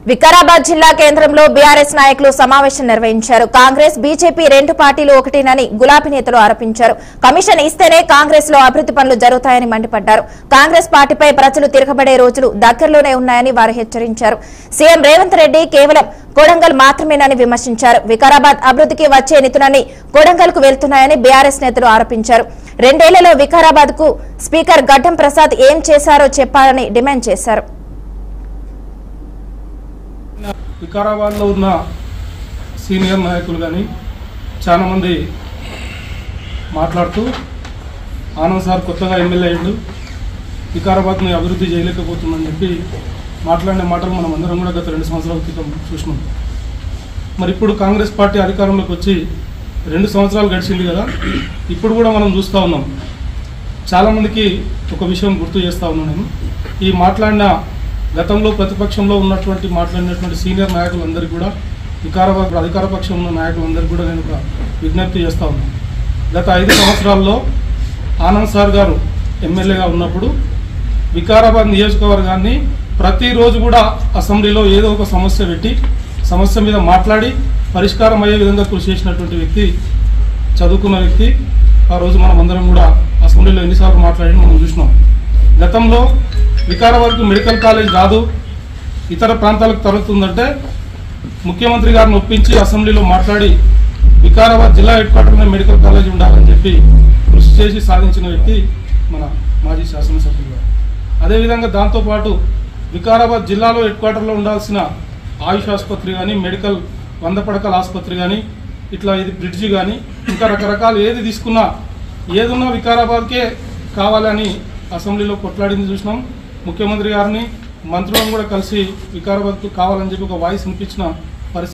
వికారాబాద్ జిల్లా కేంద్రంలో బీఆర్ఎస్ నాయకులు సమావేశం నిర్వహించారు. కాంగ్రెస్ బీజేపీ రెండు పార్టీలు ఒకటేనని గులాబీ నేతలు ఆరోపించారు. కమిషన్ ఇస్తేనే కాంగ్రెస్ లో అభివృద్ధి పనులు జరుగుతాయని మండిపడ్డారు. కాంగ్రెస్ పార్టీపై ప్రజలు తిరగబడే రోజులు దగ్గరలోనే ఉన్నాయని వారు హెచ్చరించారు. సీఎం రేవంత్ రెడ్డి కేవలం కొడంగల్ మాత్రమేనని విమర్శించారు. వికారాబాద్ అభివృద్ధికి వచ్చే నిధులన్నీ కొడంగల్ కు వెళ్తున్నాయని బీఆర్ఎస్ నేతలు ఆరోపించారు. 2 ఏళ్లలో వికారాబాద్ కు స్పీకర్ గడ్డం ప్రసాద్ ఏం చేశారో చెప్పాలని డిమాండ్ చేశారు. వికారాబాద్లో ఉన్న సీనియర్ నాయకులు కానీ చాలామంది మాట్లాడుతూ ఆనంద్ సార్ కొత్తగా ఎమ్మెల్యే అయ్యిండు, వికారాబాద్ని అభివృద్ధి చేయలేకపోతుందని చెప్పి మాట్లాడిన మాటలు మనం అందరం కూడా గత 2 సంవత్సరాల క్రితం చూసినాం. మరి ఇప్పుడు కాంగ్రెస్ పార్టీ అధికారంలోకి వచ్చి 2 సంవత్సరాలు గడిచింది కదా, ఇప్పుడు కూడా మనం చూస్తూ ఉన్నాం. చాలామందికి ఒక విషయం గుర్తు చేస్తూ ఉన్నాను నేను. ఈ మాట్లాడిన గతంలో ప్రతిపక్షంలో మాట్లాడినటువంటి సీనియర్ నాయకులందరికీ కూడా వికారాబాద్ అధికార పక్షంలో ఉన్న నాయకులందరికీ కూడా నేను ఒక విజ్ఞప్తి చేస్తూ ఉన్నాను. గత 5 సంవత్సరాల్లో ఆనంద్ సార్ గారు ఎమ్మెల్యేగా ఉన్నప్పుడు వికారాబాద్ నియోజకవర్గాన్ని ప్రతిరోజు కూడా అసెంబ్లీలో ఏదో ఒక సమస్య పెట్టి సమస్య మీద మాట్లాడి పరిష్కారం అయ్యే విధంగా కృషి చేసినటువంటి వ్యక్తి, చదువుకున్న వ్యక్తి. ఆ రోజు మనం అందరం కూడా అసెంబ్లీలో ఎన్నిసార్లు మాట్లాడి మనం చూసినాం. గతంలో వికారాబాద్కు మెడికల్ కాలేజ్ రాదు, ఇతర ప్రాంతాలకు తరలుతుందంటే ముఖ్యమంత్రి గారిని ఒప్పించి అసెంబ్లీలో మాట్లాడి వికారాబాద్ జిల్లా హెడ్ క్వార్టర్లో మెడికల్ కాలేజ్ ఉండాలని చెప్పి కృషి చేసి సాధించిన వ్యక్తి మన మాజీ శాసనసభ్యులు గారు. అదేవిధంగా దాంతోపాటు వికారాబాద్ జిల్లాలో హెడ్ క్వార్టర్లో ఉండాల్సిన ఆయుష్ ఆసుపత్రి కానీ, మెడికల్ 100 పడకల ఆసుపత్రి కానీ, ఇట్లా ఇది బ్రిడ్జి కానీ, ఇంకా రకరకాలు ఏది తీసుకున్నా ఏదున్నా వికారాబాద్కే కావాలని అసెంబ్లీలో కొట్లాడింది చూసినాం. ముఖ్యమంత్రి గారిని మంత్రులను కూడా కలిసి వికారాబాద్కు కావాలని చెప్పి ఒక వాయిస్ వినిపించిన